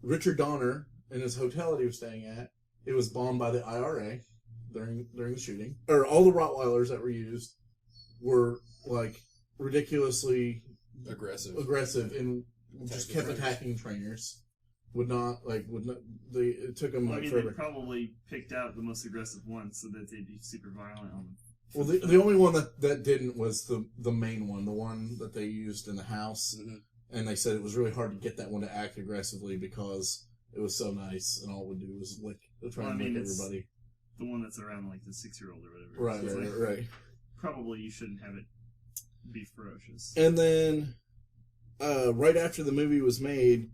Richard Donner, in his hotel that he was staying at, it was bombed by the IRA during the shooting. Or all the Rottweilers that were used were ridiculously aggressive and just kept attacking trainers. It took them they forever. probably picked out the most aggressive ones so that they'd be super violent on them. Well, the only one that didn't was the main one, the one that they used in the house. Mm-hmm. And they said it was really hard to get that one to act aggressively because it was so nice, and all it would do was try and lick everybody. The one that's around the 6-year-old or whatever. Right. Probably you shouldn't have it be ferocious. And then, right after the movie was made,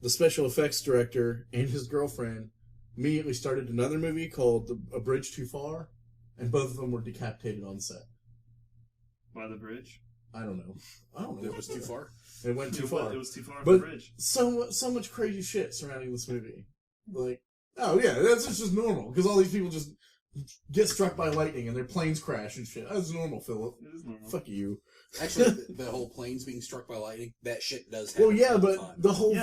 the special effects director and his girlfriend immediately started another movie called A Bridge Too Far, and both of them were decapitated on set. By the bridge? I don't know. It was too far. It went too far. It was too far for the bridge. So much crazy shit surrounding this movie. That's just normal, because all these people just get struck by lightning and their planes crash and shit. That's normal, Philip. It is normal. Fuck you. Actually, the whole planes being struck by lightning, that shit does happen. Well, yeah, but time. the whole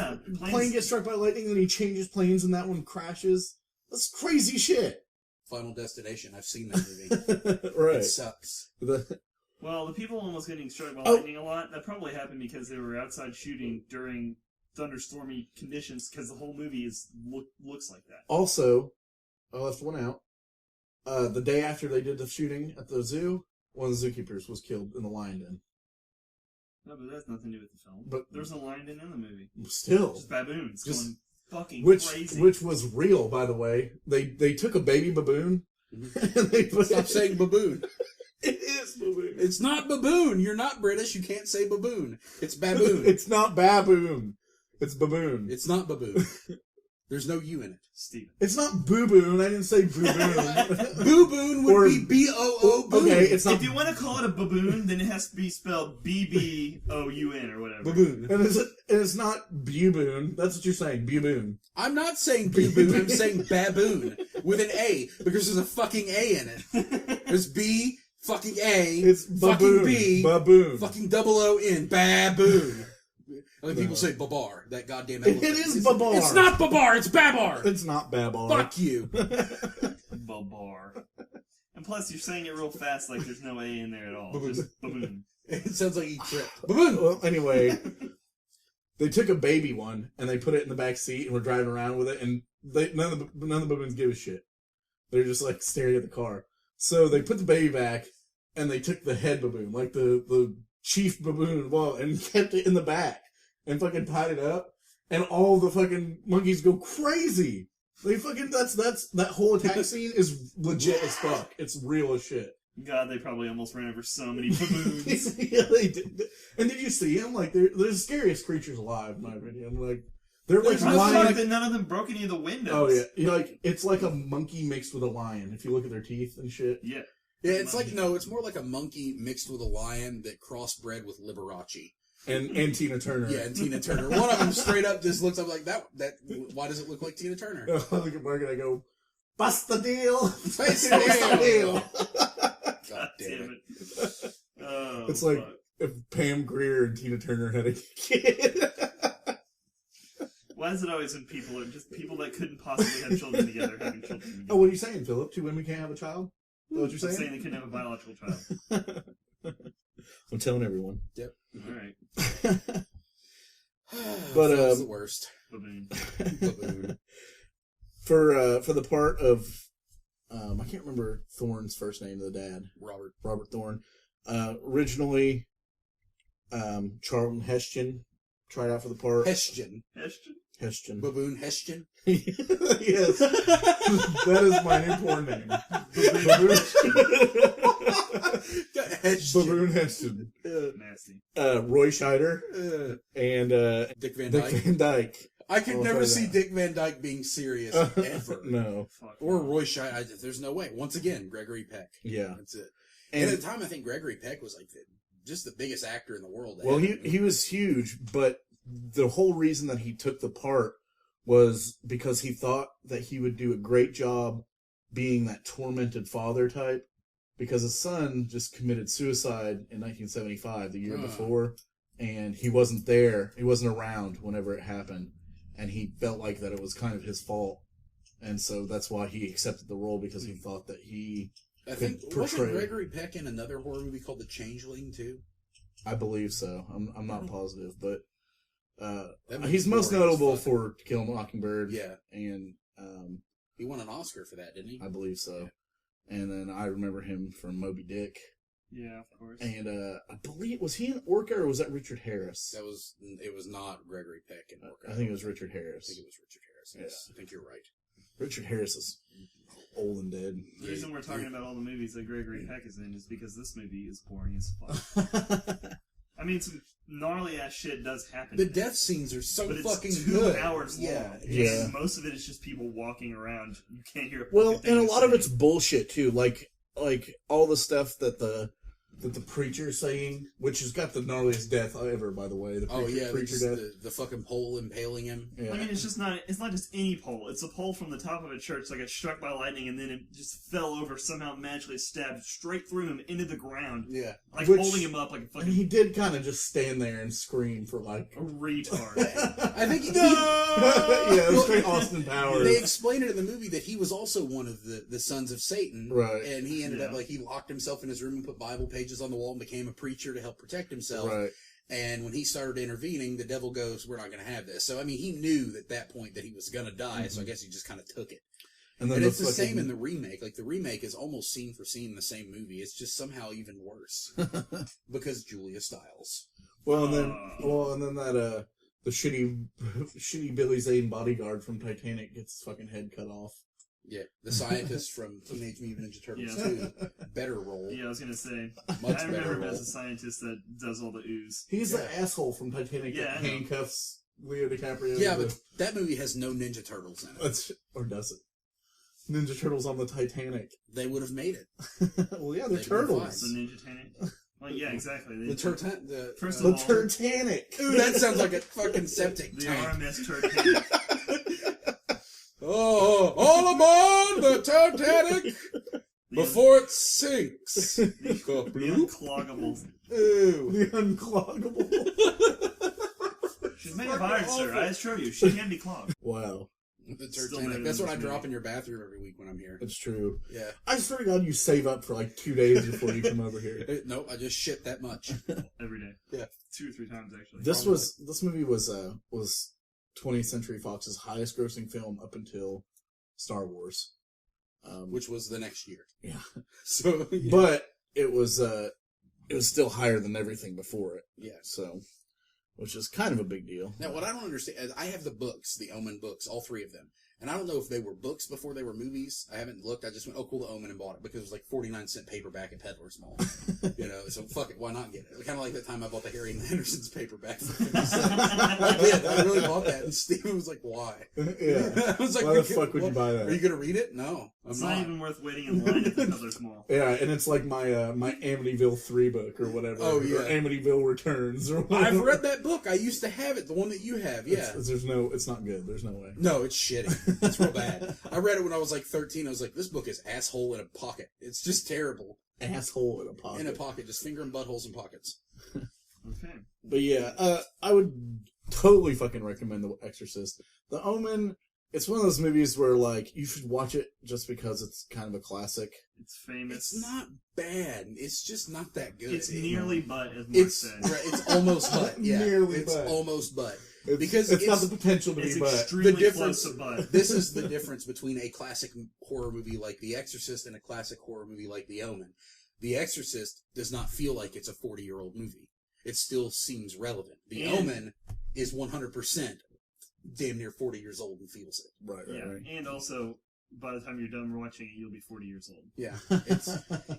plane gets struck by lightning and then he changes planes and that one crashes. That's crazy shit. Final Destination. I've seen that movie. Right. It sucks. Well, the people almost getting struck by lightning a lot, that probably happened because they were outside shooting during thunderstormy conditions, because the whole movie looks like that. Also, I left one out. The day after they did the shooting at the zoo, one of the zookeepers was killed in the lion den. No, but that's nothing to do with the film. But there's a lion den in the movie. Still. Just baboons going fucking crazy. Which was real, by the way. They took a baby baboon, and they Stop saying baboon. It is baboon. It's not baboon. You're not British. You can't say baboon. It's baboon. It's not baboon. It's baboon. It's not baboon. There's no U in it. Steven. It's not boo-boon. I didn't say boo-boon. Boo-boon would be B-O-O-boon. Okay, it's not... If you want to call it a baboon, then it has to be spelled B-B-O-U-N or whatever. Baboon. And it's not bu-boon. That's what you're saying. Bu-boon. I'm not saying baboon. I'm saying baboon with an A, because there's a fucking A in it. There's B, fucking A, it's baboon. fucking B, baboon. fucking double O-N, baboon. I think people say babar, that goddamn elephant. It is babar. It's not babar, it's babar. It's not babar. Fuck you. Babar. And plus, you're saying it real fast like there's no A in there at all. Baboon. Just baboon. It sounds like he tripped. Baboon. Well, anyway, they took a baby one and they put it in the back seat and were driving around with it, and none of the baboons give a shit. They're just staring at the car. So they put the baby back and they took the head baboon, the chief baboon, and kept it in the back. And fucking tied it up, and all the fucking monkeys go crazy. They fucking that whole attack scene is legit as fuck. It's real as shit. God, they probably almost ran over so many baboons. Yeah, they did. And did you see them? They're the scariest creatures alive, in my opinion. They're lying. None of them broke any of the windows. Oh yeah, it's like a monkey mixed with a lion. If you look at their teeth and shit. Yeah. Yeah, it's more like a monkey mixed with a lion that crossbred with Liberace. And Tina Turner. Yeah, and Tina Turner. One of them straight up just looks up like that. Why does it look like Tina Turner? I look at Mark and I go, "Bust the deal! Bust the deal!" God damn it! Oh, it's like if Pam Grier and Tina Turner had a kid. Why is it always when people are just people that couldn't possibly have children together having children together? Oh, what are you saying, Philip? 2 women can't have a child? Is that what you're I'm saying? saying they couldn't have a biological child. I'm telling everyone. Yep. All right. But Phil's the worst. Baboon. Baboon. For the part of I can't remember Thorne's first name, the dad. Robert Thorne. Originally Charlton Heston tried out for the part. Heston. Heston. Baboon Heston? Yes. That is my new porn name. Baboon Heston. Nasty. Roy Scheider. And Dick Van Dick Dyke. Van Dyke. I could I'll never try see that. Dick Van Dyke being serious ever. No. Fuck. Or Roy Scheider. There's no way. Once again, Gregory Peck. Yeah. That's it. And at the time, I think Gregory Peck was like just the biggest actor in the world. well, he was huge, but the whole reason that he took the part was because he thought that he would do a great job being that tormented father type, because his son just committed suicide in 1975, the year before, and he wasn't there. He wasn't around whenever it happened, and he felt like that it was kind of his fault, and so that's why he accepted the role, because he thought that he I think could wasn't portray. Gregory Peck in another horror movie called The Changeling too? I believe so. I'm not positive, but That movie's he's most boring as notable fuck. for To Kill a Mockingbird. Yeah. And He won an Oscar for that, didn't he? I believe so. And then I remember him from Moby Dick. Yeah, of course. And I believe, was he in Orca or was that Richard Harris? It was not Gregory Peck in Orca. I think it was Richard I Harris. think it was Richard Harris. Yeah. Yes, I think you're right. Richard Harris is old and dead. The reason we're talking about all the movies that Gregory Peck is in is because this movie is boring as fuck. I mean, some gnarly ass shit does happen. The death scenes are so but it's fucking 2 good. hours long. Yeah. Yeah. And most of it is just people walking around. You can't hear. Well, fucking and a thing lot they're of it's saying. bullshit too. Like all the stuff that the preacher's saying, which has got the gnarliest death ever, by the way. The preacher death. The fucking pole impaling him. Yeah. I mean, it's not just any pole. It's a pole from the top of a church that got struck by lightning and then it just fell over, somehow magically stabbed straight through him into the ground. Yeah. Like Which- holding him up like a And fucking he did kind of just stand there and scream for like... a retard. I think yeah, it was straight Austin Powers. They explained it in the movie that he was also one of the sons of Satan. Right. And he ended up, Yeah. he locked himself in his room and put Bible pages on the wall and became a preacher to help protect himself. Right. And when he started intervening, the devil goes, "We're not going to have this." So, I mean, he knew at that point that he was going to die, so I guess he just kind of took it. And And it's the same in the remake. Like, the remake is almost scene for scene the same movie. It's just somehow even worse. Because Julia Stiles. Well, and then that the shitty Billy Zane bodyguard from Titanic gets his fucking head cut off. Yeah. The scientist from Teenage Mutant Ninja Turtles Yeah. 2. Better role. Yeah, I was gonna say. Much I better remember him role. as a scientist that does all the ooze. He's Yeah. the asshole from Titanic Yeah, that I know. handcuffs Leo DiCaprio. Yeah, but that movie has no Ninja Turtles in it. or does it? Ninja Turtles on the Titanic. They would have made it. Well, yeah, they're They'd be turtles. The Ninja Tank. Well, yeah, exactly. The First The of all, Titanic. Ooh, that sounds like a fucking septic the tank. RMS Turtanic. Oh, all aboard the Titanic before it sinks. The Bloop. uncloggable. Ooh. The uncloggable. She's made of iron, sir. I assure you, she can be clogged. Wow, The Still Titanic. better That's than what I this drop movie. in your bathroom every week when I'm here. that's true. Yeah. I swear to God, you save up for like 2 days before you come over here. Nope, I just shit that much. Every day. Yeah. 2 or 3 times, actually. This movie was 20th Century Fox's highest grossing film up until Star Wars. Which was the next year. Yeah. So, yeah. But it was still higher than everything before it. Yeah. So, which is kind of a big deal. Now, what I don't understand is I have the books, the Omen books, all 3 of them. And I don't know if they were books before they were movies. I haven't looked. I just went, oh, cool, the Omen, and bought it because it was like 49-cent paperback at Peddler's Mall. So fuck it, why not get it? Kind of like that time I bought the Harry and the Hendersons paperback for 50 cents. I did. I really bought that. And Steven was like, why? Yeah. I was like, Why the fuck would you buy that? Are you going to read it? No, I'm It's not. not even worth waiting in line at the Peddler's Mall. Yeah, and it's like my my Amityville 3 book or whatever. Oh, yeah. Or Amityville Returns or whatever. I've read that book. I used to have it, the one that you have, yeah. It's not good. There's no way. No, it's shitty. It's real bad. I read it when I was like 13. I was like, this book is asshole in a pocket. It's just terrible. Asshole in a pocket. In a pocket. Just finger and buttholes and pockets. Okay. But yeah, I would totally fucking recommend The Exorcist. The Omen, it's one of those movies where, like, you should watch it just because it's kind of a classic. It's famous. It's not bad. It's just not that good. It's nearly butt, as Mark said. Right, it's almost butt. Yeah, Nearly it's butt. almost butt. It's, Because it's not the potential to It's be butt. extremely The difference- close to butt. This is the difference between a classic horror movie like The Exorcist and a classic horror movie like The Omen. The Exorcist does not feel like it's a 40-year-old movie. It still seems relevant. The Omen is 100% damn near 40 years old and feels it. Right, right, Yeah, right. and also, by the time you're done watching it, you'll be 40 years old. Yeah,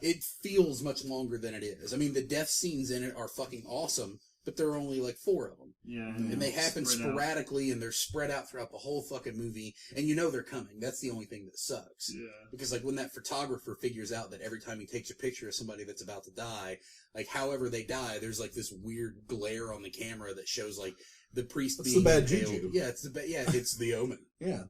it feels much longer than it is. I mean, the death scenes in it are fucking awesome, but there are only like 4 of them. Yeah. And they happen spread out. sporadically, and they're spread out throughout the whole fucking movie, and you know they're coming. That's the only thing that sucks. Yeah. Because, like, when that photographer figures out that every time he takes a picture of somebody that's about to die, like, however they die, there's, like, this weird glare on the camera that shows, like, the priest That's being the bad impaled. juju. Yeah, it's the Omen. Yeah.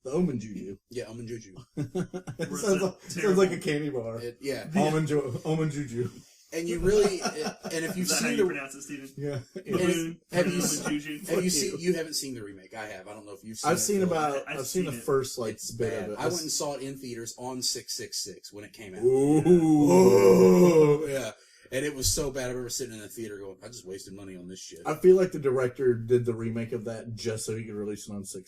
The Omen Juju. Yeah, Omen Juju. It Words sounds are like, terrible. like a candy bar. Yeah. Omen Juju. And you really, and if you've Is that how seen you the... pronounce it, Stephen? Yeah. Baboon. Have you- Baboon, Juju. Have you seen? You haven't seen the remake. I have. I don't know if you've seen. I've it, seen Phil. about. I've I've seen the seen it. first like It's bit bad. of it. I went and saw it in theaters on 666 when it came out. Ooh. Yeah, and it was so bad. I remember sitting in the theater going, "I just wasted money on this shit." I feel like the director did the remake of that just so he could release it on He did.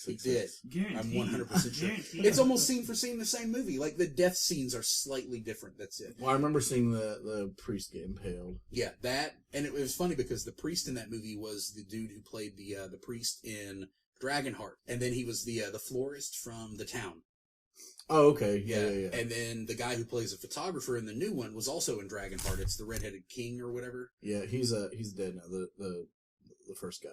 666. Guaranteed. I'm 100% sure. Guaranteed. It's almost scene for scene the same movie. Like the death scenes are slightly different. That's it. Well, I remember seeing the priest get impaled. Yeah, that, and it was funny because the priest in that movie was the dude who played the priest in Dragonheart, and then he was the florist from The Town. Oh, okay. Yeah. And then the guy who plays the photographer in the new one was also in Dragonheart. It's the redheaded king or whatever. Yeah, he's dead now. The first guy.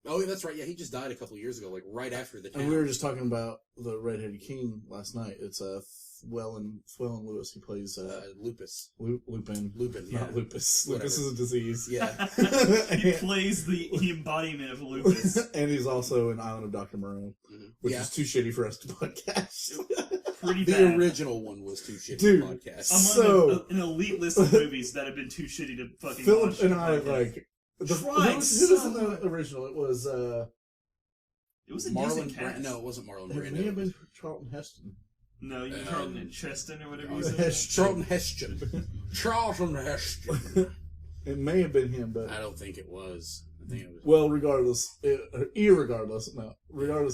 Oh, yeah, that's right. Yeah, he just died a couple of years ago, like right after The Town. And we were just talking about the redheaded king last night. It's Llewellyn Lewis. He plays Lupus. Lupin. Lupin, yeah. Not lupus. Whatever. Lupus is a disease. Yeah. He plays the embodiment of lupus. And he's also in Island of Dr. Moreau, which Yeah. is too shitty for us to podcast. Pretty The bad. original one was too shitty Dude. to podcast. Among an elite list of movies that have been too shitty to fucking Philip watch. and I podcast. like who Tried was in so the original? It was It was a Marlon decent cast. Brando. No, it wasn't Marlon it Brando. may have been Charlton Heston. No, you Charlton Cheston or whatever you Heston. said. Charlton Heston. Charlton Heston. It may have been him, but I don't think it was. I think it was. well, regardless, regardless,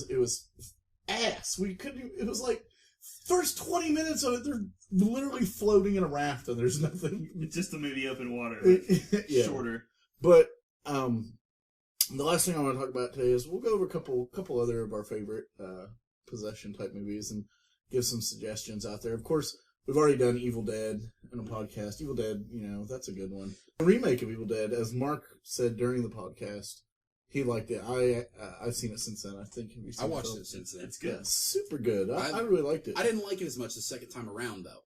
it was ass. We couldn't. It was like first 20 minutes of it, they're literally floating in a raft, and there's nothing. It's just the movie Open Water. Like, Yeah. Shorter. But the last thing I want to talk about today is we'll go over a couple other of our favorite possession type movies and give some suggestions out there. Of course, we've already done Evil Dead in a podcast. Evil Dead, that's a good one. The remake of Evil Dead, as Mark said during the podcast, he liked it. I've seen it since then. I think have you seen I watched Phil? it since then. It's good. Yeah, super good. I really liked it. I didn't like it as much the second time around, though.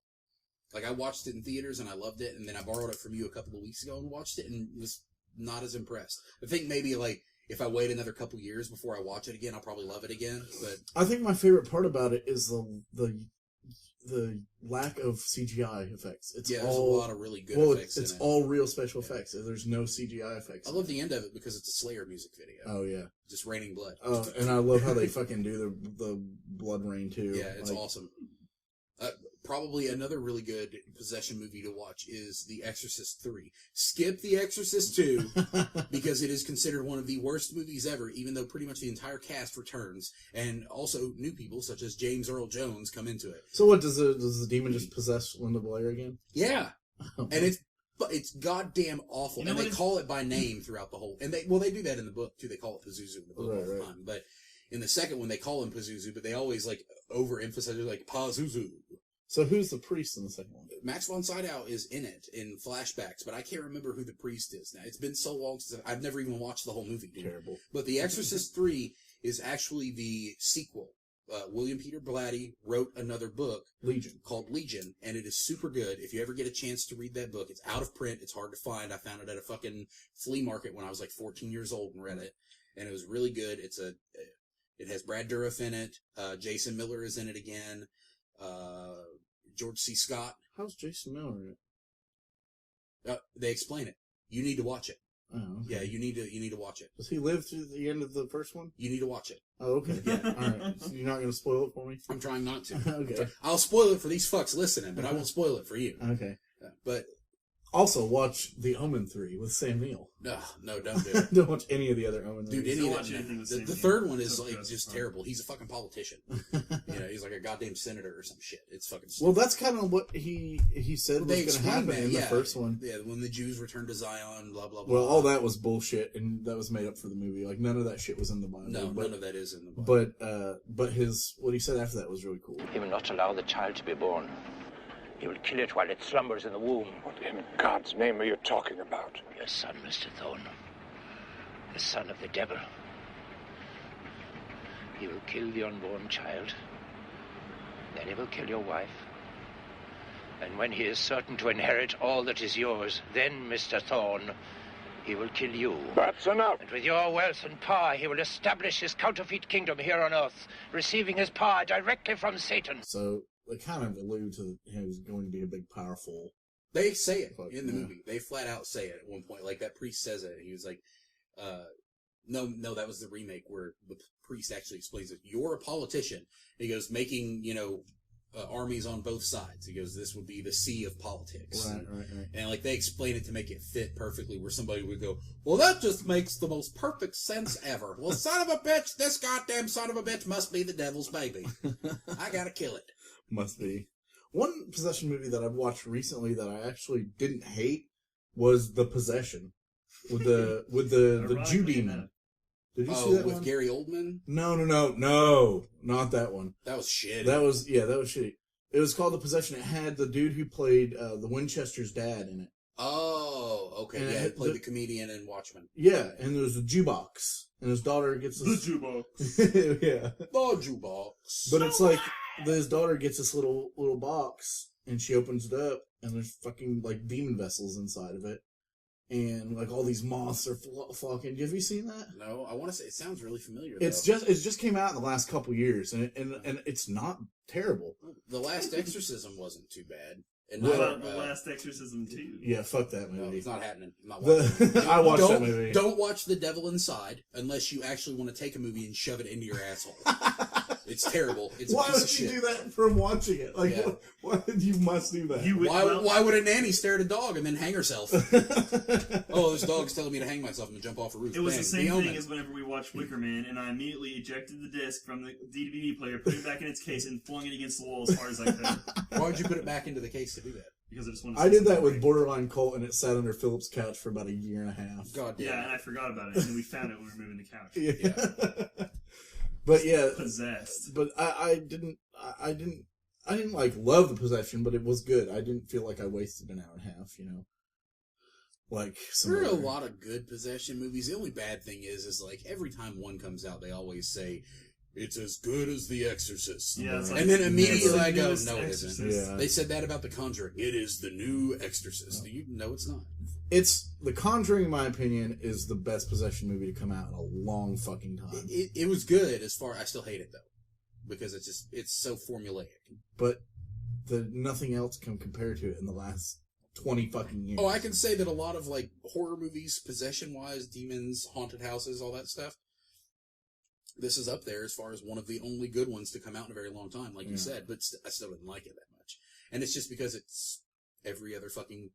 Like, I watched it in theaters and I loved it, and then I borrowed it from you a couple of weeks ago and watched it and was not as impressed. I think maybe, like, if I wait another couple years before I watch it again, I'll probably love it again, but... I think my favorite part about it is the lack of CGI effects. It's there's all, a lot of really good effects it's in it. all real special effects. There's no CGI effects. I love the end of it because it's a Slayer music video. Oh yeah. Just raining blood. Oh, and I love how they fucking do the blood rain too. Yeah, it's Like, awesome. Probably another really good possession movie to watch is The Exorcist 3. Skip The Exorcist 2 because it is considered one of the worst movies ever, even though pretty much the entire cast returns, and also new people such as James Earl Jones come into it. So what does the demon just possess Linda Blair again? Yeah, and it's goddamn awful, You know and what they is- call it by name throughout the whole. And they do that in the book too. They call it Pazuzu in the book all the Right. time, but in the second one they call him Pazuzu, but they always like overemphasize it, like Pazuzu. So who's the priest in the second one? Max von Sydow is in it in flashbacks, but I can't remember who the priest is now. It's been so long since I've never even watched the whole movie. Dude. Terrible. But The Exorcist 3 is actually the sequel. William Peter Blatty wrote another book Legion. called Legion, and it is super good. If you ever get a chance to read that book, it's out of print. It's hard to find. I found it at a fucking flea market when I was like 14 years old and read it, and it was really good. It has Brad Dourif in it. Jason Miller is in it again. George C. Scott. How's Jason Miller in it? They explain it. You need to watch it. Oh, okay. Yeah, you need to watch it. Does he live through the end of the first one? You need to watch it. Oh, okay. Yeah. All right. So you're not going to spoil it for me? I'm trying not to. Okay. I'll spoil it for these fucks listening, but I won't spoil it for you. Okay. But also, watch The Omen 3 with Sam Neill. No, don't do it. Don't watch any of the other Omen movies. Dude, any Don't of watch anything that. with The Sam Neill. third one is So like gross. just terrible. He's a fucking politician. He's like a goddamn senator or some shit. It's fucking stupid. Well, that's kind of what he said was going to happen in the first one. Yeah, when the Jews returned to Zion, blah, blah, blah. Well, all that was bullshit, and that was made up for the movie. Like, none of that shit was in the Bible. No, none of that is in the Bible. But what he said after that was really cool. He will not allow the child to be born. He will kill it while it slumbers in the womb. What in God's name are you talking about? Your son, Mr. Thorne. The son of the devil. He will kill the unborn child. Then he will kill your wife. And when he is certain to inherit all that is yours, then, Mr. Thorne, he will kill you. That's enough. And with your wealth and power, he will establish his counterfeit kingdom here on Earth, receiving his power directly from Satan. So they kind of allude to him as going to be a big, powerful. They say it in the movie. They flat out say it at one point. Like, that priest says it. He was like, no, that was the remake where the priest actually explains it. You're a politician. He goes, making, armies on both sides. He goes, this would be the sea of politics. Right. And, like, they explain it to make it fit perfectly where somebody would go, well, that just makes the most perfect sense ever. Well, son of a bitch, this goddamn son of a bitch must be the devil's baby. I gotta kill it. Must be. One possession movie that I've watched recently that I actually didn't hate was The Possession with the Jew demon. Did you see that with one? Gary Oldman? No, not that one. That was shit. That was shitty. It was called The Possession. It had the dude who played the Winchester's dad in it. Oh, okay. And yeah, he played the comedian in Watchmen. Yeah, and there was a jukebox, and his daughter gets this... The jukebox. The Yeah. jukebox. But it's like, his daughter gets this little box, and she opens it up, and there's fucking, like, demon vessels inside of it. And, like, all these moths are flocking. Have you seen that? No, I want to say, it sounds really familiar, It just came out in the last couple years, and it's not terrible. The Last Exorcism wasn't too bad. And What about The Last Exorcism 2? Yeah, fuck that No, movie. it's not happening. I'm not watching it. I watched that movie. Don't watch The Devil Inside unless you actually want to take a movie and shove it into your asshole. It's terrible. It's Why a piece would of you shit. do that from watching it? Like, Yeah. why you must do that? Why would a nanny stare at a dog and then hang herself? Oh, this dog's telling me to hang myself and jump off a roof. It was Bang. the same Omen. thing as whenever we watched Wicker Man, and I immediately ejected the disc from the DVD player, put it back in its case, and flung it against the wall as far as I could. Why would you put it back into the case to do that? Because I just wanted to I see did that something with great. Borderline Cult, and it sat under Philip's couch for about a year and a half. God damn. Yeah, and I forgot about it, and then we found it when we were moving the couch. Yeah. But yeah, Possessed. but I didn't like love The Possession, but it was good. I didn't feel like I wasted an hour and a half, Like some There are a other- lot of good possession movies. The only bad thing is like every time one comes out, they always say it's as good as The Exorcist. Yeah, it's like, And then it's immediately the I go, newest no, it Exorcist. isn't. Yeah. They said that about The Conjuring. It is the new Exorcist. No. You know it's not. It's The Conjuring, in my opinion, is the best possession movie to come out in a long fucking time. It was good I still hate it though. Because it's so formulaic. But nothing else can compare to it in the last 20 fucking years. Oh, I can say that a lot of like horror movies, possession-wise, demons, haunted houses, all that stuff, this is up there as far as one of the only good ones to come out in a very long time, like you said, but I still didn't like it that much. And it's just because it's every other fucking...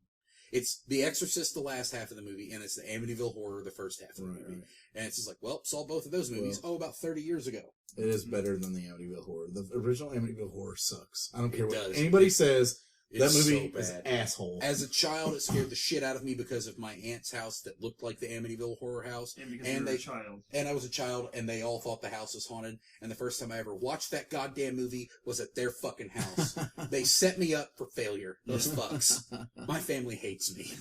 It's The Exorcist, the last half of the movie, and it's the Amityville Horror, the first half of the movie. Right. And it's just like, well, saw both of those movies, about 30 years ago. It is better than the Amityville Horror. The original Amityville Horror sucks. I don't care what does. anybody says. That It's movie so is bad. asshole. As a child, it scared the shit out of me because of my aunt's house that looked like the Amityville Horror house. And because you were a child. And I was a child, and they all thought the house was haunted. And the first time I ever watched that goddamn movie was at their fucking house. They set me up for failure. Those fucks. My family hates me.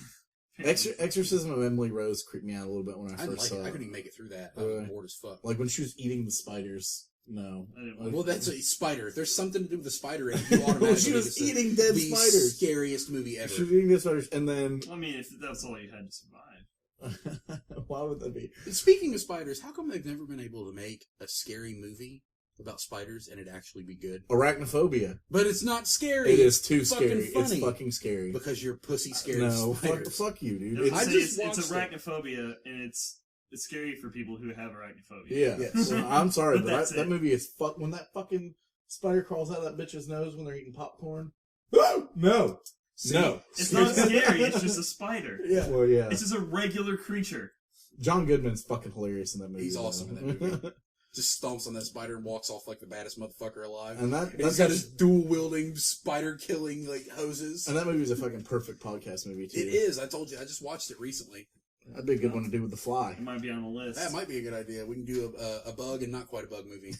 Exorcism of Emily Rose creeped me out a little bit when I I didn't first like saw it. it. I couldn't even make it through that. I was bored as fuck. Like when she was eating the spiders. No. I didn't Well, that's a spider. If there's something to do with a spider in it, you automatically She was think it's eating dead the spiders. scariest movie ever. She was eating dead spiders, and then... I mean, if that's all you had to survive. Why would that be? Speaking of spiders, how come they've never been able to make a scary movie about spiders and it'd actually be good. Arachnophobia. But it's not scary. It is too It's scary. fucking funny. It's fucking scary. Because you're pussy scared No, of spiders. fuck you, dude. It's arachnophobia, and it's scary for people who have arachnophobia. Yeah. Yes. Well, I'm sorry, but But that movie is fuck. When that fucking spider crawls out of that bitch's nose when they're eating popcorn. Oh, no. See, No. It's not scary, it's just a spider. Yeah. Well, yeah. It's just a regular creature. John Goodman's fucking hilarious in that movie. He's awesome in that movie. Just stomps on that spider and walks off like the baddest motherfucker alive. And he's got his dual-wielding, spider-killing, like, hoses. And that movie's a fucking perfect podcast movie, too. It is. I told you. I just watched it recently. That'd be a good one to do with The Fly. It might be on the list. That might be a good idea. We can do a bug and not quite a bug movie.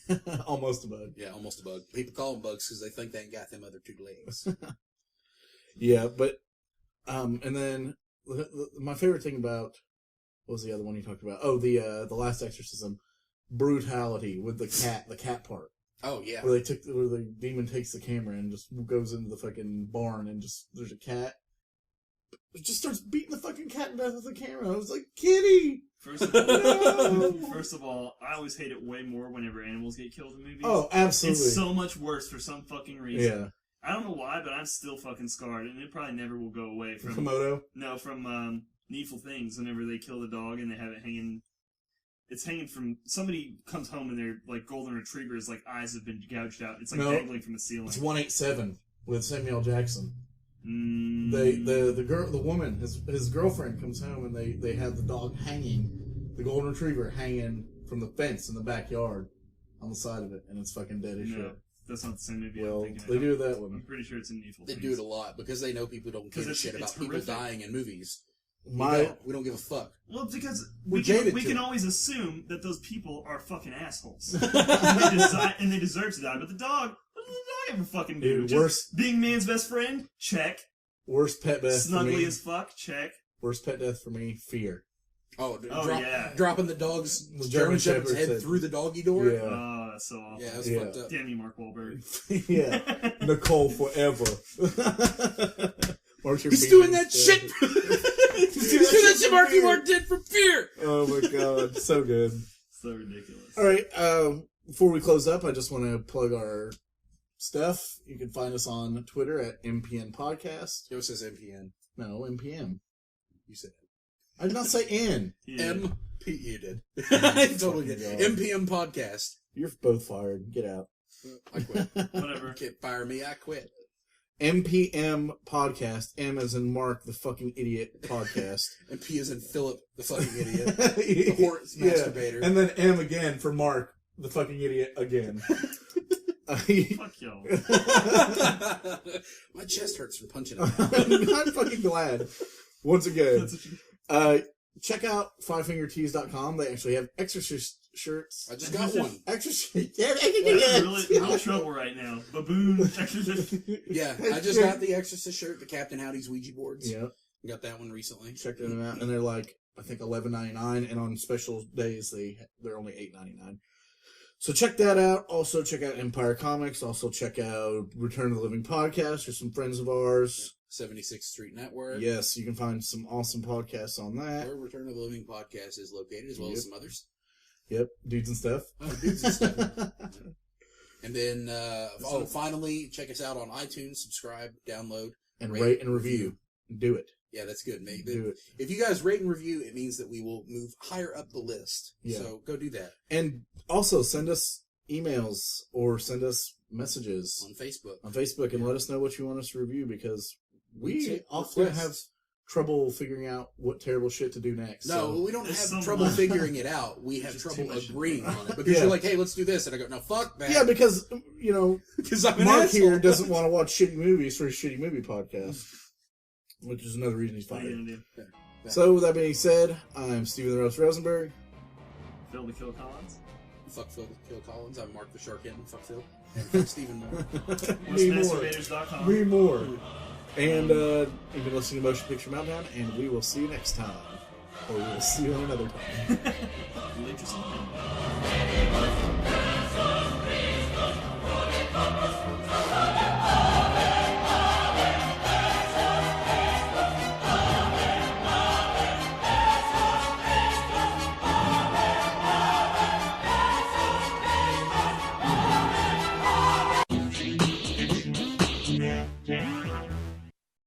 Almost a bug. Yeah, almost a bug. People call them bugs because they think they ain't got them other 2 legs. Yeah, but... and then... My favorite thing about... What was the other one you talked about? Oh, the Last Exorcism. Brutality with the cat part. Oh, yeah. Where the demon takes the camera and just goes into the fucking barn and just... There's a cat. It just starts beating the fucking cat to death with the camera. I was like, Kitty! First of all, I always hate it way more whenever animals get killed in movies. Oh, absolutely. It's so much worse for some fucking reason. Yeah. I don't know why, but I'm still fucking scarred, and it probably never will go away from... Komodo? No, from Needful Things, whenever they kill the dog and they have it hanging... It's hanging from... Somebody comes home and their, like, golden retriever's, like, eyes have been gouged out. It's, like, dangling from the ceiling. It's 187 with Samuel Jackson. Mm. The woman, his girlfriend comes home and they have the dog hanging, the golden retriever hanging from the fence in the backyard on the side of it, and it's fucking dead as shit. That's not the same movie. Well, I'm thinking they of. do that one. I'm pretty sure it's in Needful Things. They do it a lot because they know people don't give a shit about people horrific. dying in movies. We don't give a fuck. Well, because we can always assume that those people are fucking assholes. and they deserve to die. But the dog, what did the dog ever fucking do? Dude, worst, being man's best friend? Check. Worst pet death for me. Snuggly as fuck? Check. Worst pet death for me, Fear. Yeah. Dropping the dog's German Shepherd's Shepherd head through the doggy door? Yeah. Oh, that's so awful. Yeah, that's fucked up. Damn you, Mark Wahlberg. Yeah. Nicole forever. He's doing that shit! He's doing that shit Marky Mark did from Fear! Oh my god, so good. So ridiculous. Alright, before we close up, I just want to plug our stuff. You can find us on Twitter at MPN Podcast. It says MPN. No, MPM. You said I did not say N. MP. You did. I totally did. MPM Podcast. You're both fired. Get out. I quit. Whatever. Can't fire me. I quit. MPM Podcast. M as in Mark, the fucking idiot podcast. And P as in Philip, the fucking idiot. The horse masturbator. And then M again for Mark, the fucking idiot again. Fuck y'all. My chest hurts from punching him. I'm fucking glad. Once again, check out fivefingertees.com. They actually have Exorcist shirts. I just got one. Exorcist. We're in trouble right now. Baboon. Yeah, I just got the Exorcist shirt, the Captain Howdy's Ouija boards. Yeah. Got that one recently. Check them out. And they're like, I think $11.99, and on special days, they're only $8.99. So check that out. Also check out Empire Comics. Also check out Return of the Living Podcast. There's some friends of ours. 76th Street Network. Yes, you can find some awesome podcasts on that. Where Return of the Living Podcast is located, as well as some others. Yep, Dudes and Stuff. Oh, Dudes and Stuff. And then, finally, check us out on iTunes. Subscribe, download. And rate and review. Do it. Yeah, that's good, mate. Do it. If you guys rate and review, it means that we will move higher up the list. Yeah. So go do that. And also send us emails or send us messages on Facebook. And let us know what you want us to review, because we take often requests. have trouble figuring out what terrible shit to do next. No, so. we don't have trouble figuring it out. We have trouble agreeing on it. Because Yeah. you're like, hey, let's do this. And I go, no, fuck that. Yeah, because, I'm an Mark asshole. here doesn't want to watch shitty movies for his shitty movie podcast, which is another reason he's fired. Yeah. So, with that being said, I'm Steven the Roast Rosenberg. Phil the Kill Collins. Fuck Phil Kill Collins. I'm Mark the Shark End. Fuck Phil. And fuck Stephen Moore. Masturbators.com. Me more. And you've been listening to Motion Picture Meltdown, and we will see you next time. Or we will see you another time. Interesting.